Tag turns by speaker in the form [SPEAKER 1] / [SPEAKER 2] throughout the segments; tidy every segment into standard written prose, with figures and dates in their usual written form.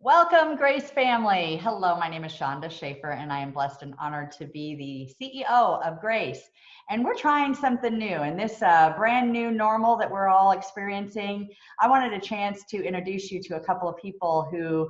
[SPEAKER 1] Welcome, Grace family. Hello, my name is Shonda Schaefer, and I am blessed and honored to be the CEO of Grace. And we're trying something new. In this brand new normal that we're all experiencing, I wanted a chance to introduce you to a couple of people who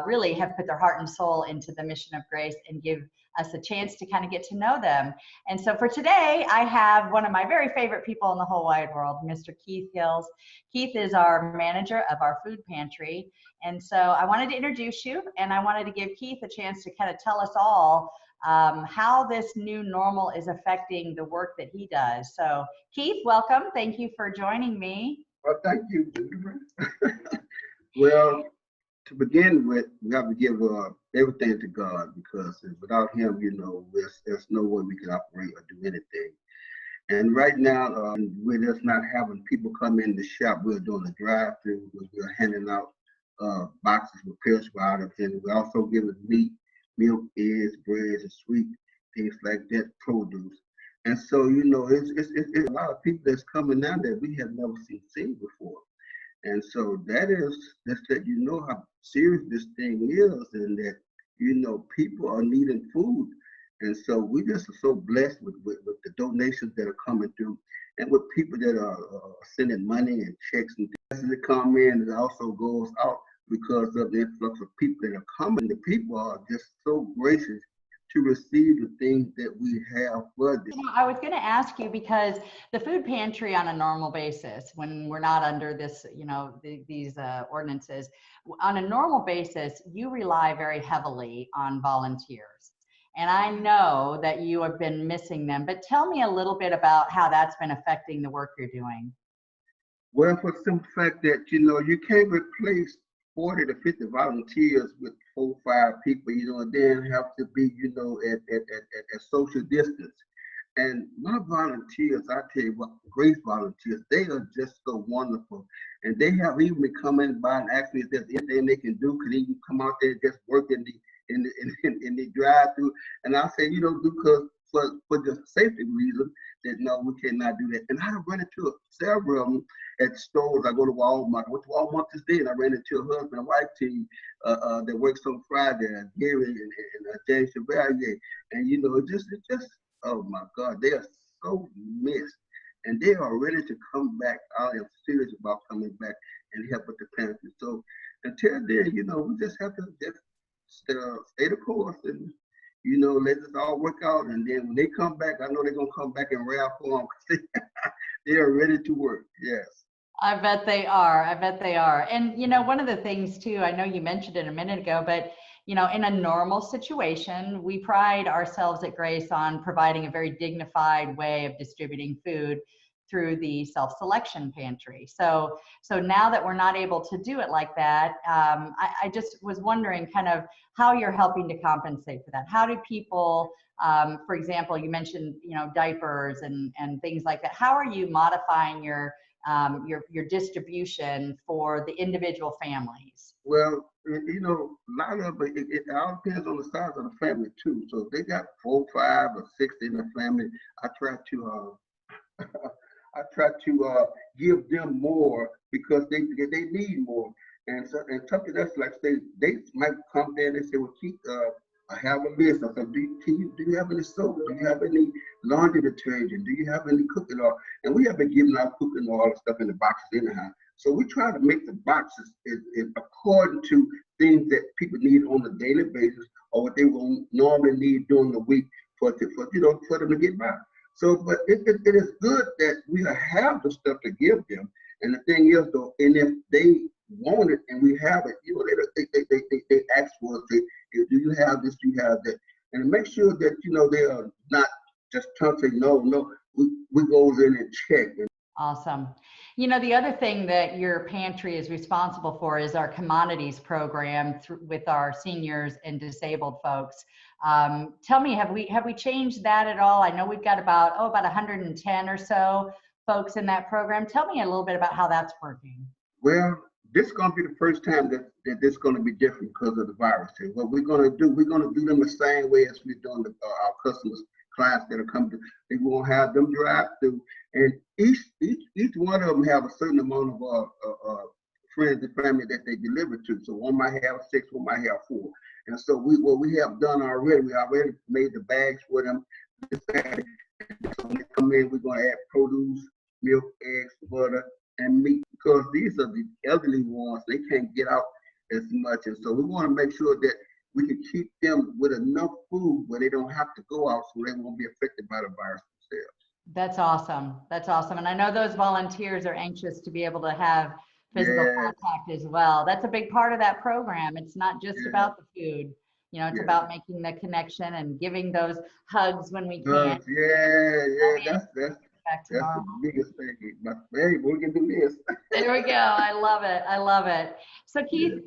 [SPEAKER 1] really have put their heart and soul into the mission of Grace and give us a chance to kind of get to know them. And so for today, I have one of my very favorite people in the whole wide world, Mr. Keith Hill. Keith is our manager of our food pantry. And so I wanted to introduce you, and I wanted to give Keith a chance to kind of tell us all how this new normal is affecting the work that he does. So Keith, welcome. Thank you for joining me.
[SPEAKER 2] Well, thank you, Jennifer. Well, to begin with, we have to give everything to God, because without Him, there's no way we can operate or do anything. And right now, we're just not having people come in the shop. We're doing a drive-through. We're handing out boxes with perishable items, and we're also giving meat, milk, eggs, breads, and sweet things like that, produce. And so, it's a lot of people that's coming down that we have never seen before. And so that's that you know how serious this thing is, and that people are needing food. And so we just are so blessed with the donations that are coming through, and with people that are sending money and checks and things that come in. It also goes out because of the influx of people that are coming. The people are just so gracious to receive the things that we have for them.
[SPEAKER 1] I was going to ask you, because the food pantry on a normal basis, when we're not under this, these ordinances, on a normal basis, you rely very heavily on volunteers. And I know that you have been missing them, but tell me a little bit about how that's been affecting the work you're doing.
[SPEAKER 2] Well, for the simple fact that, you can't replace 40 to 50 volunteers with 4 or 5 people, and then have to be, at social distance. And my volunteers, I tell you what, Grace volunteers, they are just so wonderful. And they have even been coming by and asking if there's anything they can do. Could even come out there and just work in the drive-through. And I say, because for the safety reason, that no, we cannot do that. And I run into several of them at stores. I go to Walmart. I went to Walmart this day, and I ran into a husband and wife team that works on Friday, Gary and James Chevalier. And it's just, oh my God, they are so missed, and they are ready to come back. I am serious about coming back and help with the pantry. So until then, we just have to just stay the course and let us all work out. And then when they come back, I know they're gonna come back in rare form. They are ready to work. Yes.
[SPEAKER 1] I bet they are. I bet they are. And one of the things too, I know you mentioned it a minute ago, but in a normal situation, we pride ourselves at Grace on providing a very dignified way of distributing food through the self-selection pantry. So now that we're not able to do it like that, I just was wondering kind of how you're helping to compensate for that. How do people, for example, you mentioned, diapers and things like that. How are you modifying your distribution for the individual families?
[SPEAKER 2] Well, a lot of it all depends on the size of the family too. So if they got 4, 5, or 6 in the family, I try to give them more, because they need more. And so, and something else, like they might come there and they say, well, Keith, I have a list. I said, do you have any soap? Do you have any laundry detergent? Do you have any cooking oil? And we have been giving out cooking oil and stuff in the boxes anyhow. So we try to make the boxes according to things that people need on a daily basis, or what they will normally need during the week for them to get by. So, but it is good that we have the stuff to give them. And the thing is, though, and if they want it and we have it, they ask for it. Do you have this? Do you have that? And make sure that they are not just saying no. We goes in and check.
[SPEAKER 1] Awesome. The other thing that your pantry is responsible for is our commodities program with our seniors and disabled folks. Tell me, have we changed that at all? I know we've got about 110 or so folks in that program. Tell me a little bit about how that's working.
[SPEAKER 2] Well, this is going to be the first time that this is going to be different because of the virus. And what we're going to do them the same way as we're doing our customers, clients that are coming to. They will have them drive through, and each one of them have a certain amount of friends and family that they deliver to. So one might have 6, one might have 4. And so what we have done already, we already made the bags for them. So when they come in, we're going to add produce, milk, eggs, butter, and meat, because these are the elderly ones. They can't get out as much. And so we want to make sure that we can keep them with enough food where they don't have to go out, so they won't be affected by the virus themselves.
[SPEAKER 1] That's awesome. That's awesome. And I know those volunteers are anxious to be able to have physical contact as well. That's a big part of that program. It's not just about the food. You know, it's about making the connection and giving those hugs when we can.
[SPEAKER 2] That's the biggest thing. But hey, we can do this.
[SPEAKER 1] There we go. I love it. I love it. So Keith,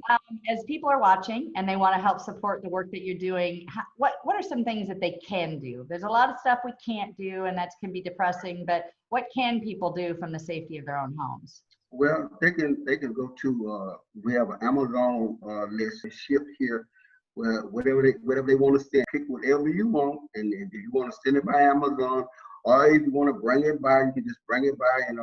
[SPEAKER 1] as people are watching and they want to help support the work that you're doing, what are some things that they can do? There's a lot of stuff we can't do, and that can be depressing, but what can people do from the safety of their own homes?
[SPEAKER 2] Well, they can go to we have an Amazon list shipped here, where whatever they want to send, pick whatever you want, and if you want to send it by Amazon, or if you want to bring it by, you can just bring it by, and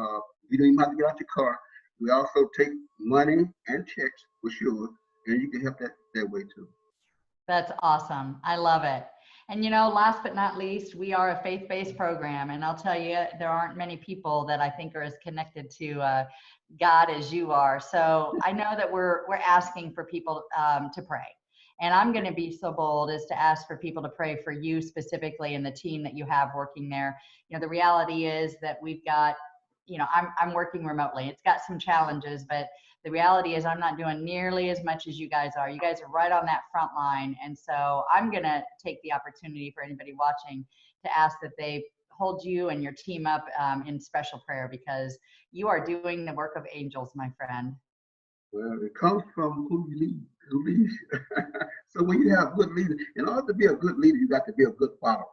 [SPEAKER 2] you don't even have to get out your car. We also take money and checks for sure, and you can help that way too.
[SPEAKER 1] That's awesome. I love it. And you know, last but not least, we are a faith-based program, and I'll tell you, there aren't many people that I think are as connected to God as you are. So I know that we're asking for people to pray. And I'm going to be so bold as to ask for people to pray for you specifically and the team that you have working there. You know, the reality is that we've got, you know, I'm working remotely. It's got some challenges, but the reality is I'm not doing nearly as much as you guys are. You guys are right on that front line. And so I'm going to take the opportunity for anybody watching to ask that they hold you and your team up in special prayer, because you are doing the work of angels, my friend.
[SPEAKER 2] Well, it comes from who leads. So when you have good leaders, in order to be a good leader, you got to be a good follower.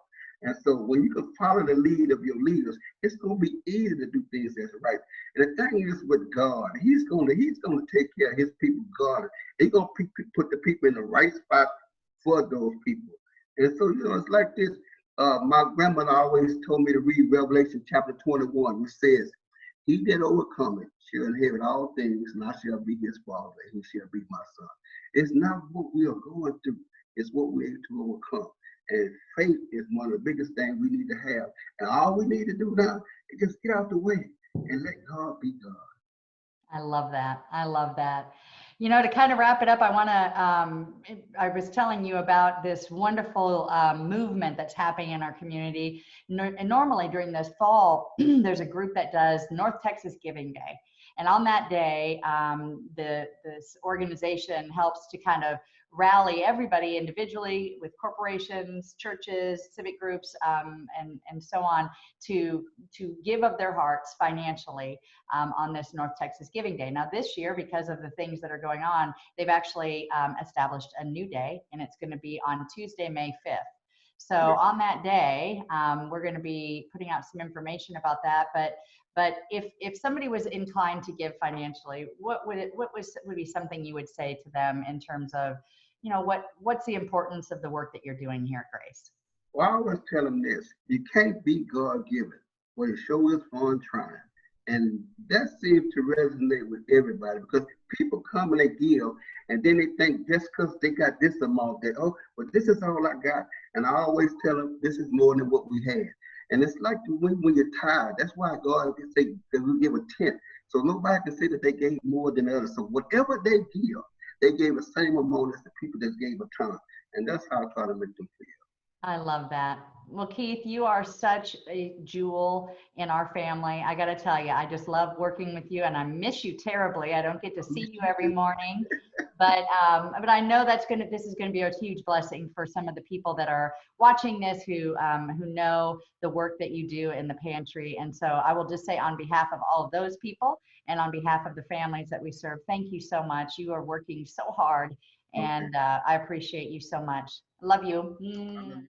[SPEAKER 2] And so when you can follow the lead of your leaders, it's going to be easy to do things that's right. And the thing is with God, He's going to take care of His people. God, He's going to put the people in the right spot for those people. And so, you know, it's like this. My grandmother always told me to read Revelation chapter 21, which says, "He that overcometh shall inherit all things, and I shall be his father, and he shall be my son." It's not what we are going through, it's what we're able to overcome. And faith is one of the biggest things we need to have. And all we need to do now is just get out the way and let God be God.
[SPEAKER 1] I love that. I love that. You know, to kind of wrap it up, I want to, I was telling you about this wonderful movement that's happening in our community. And normally during this fall, there's a group that does North Texas Giving Day. And on that day, this organization helps to kind of rally everybody individually, with corporations, churches, civic groups, and so on, to give of their hearts financially on this North Texas Giving Day. Now this year, because of the things that are going on, they've actually established a new day, and it's going to be on Tuesday, May 5th. So on that day, we're going to be putting out some information about that. But if somebody was inclined to give financially, what would be something you would say to them in terms of, you know, what's the importance of the work that you're doing here at Grace?
[SPEAKER 2] Well, I always tell them this: you can't be God-given, but it sure is fun trying. And that seems to resonate with everybody, because people come and they give, and then they think just because they got this amount, that, oh, but this is all I got. And I always tell them this is more than what we had. And it's like when you're tired. That's why God can say that we give a tenth. So nobody can say that they gave more than others. So whatever they give, they gave the same amount as the people that gave a ton. And that's how I try to make them feel.
[SPEAKER 1] I love that. Well, Keith, you are such a jewel in our family. I got to tell you, I just love working with you, and I miss you terribly. I don't get to see you every morning, but I know this is going to be a huge blessing for some of the people that are watching this who know the work that you do in the pantry. And so I will just say, on behalf of all of those people and on behalf of the families that we serve, thank you so much. You are working so hard, and I appreciate you so much. Love you.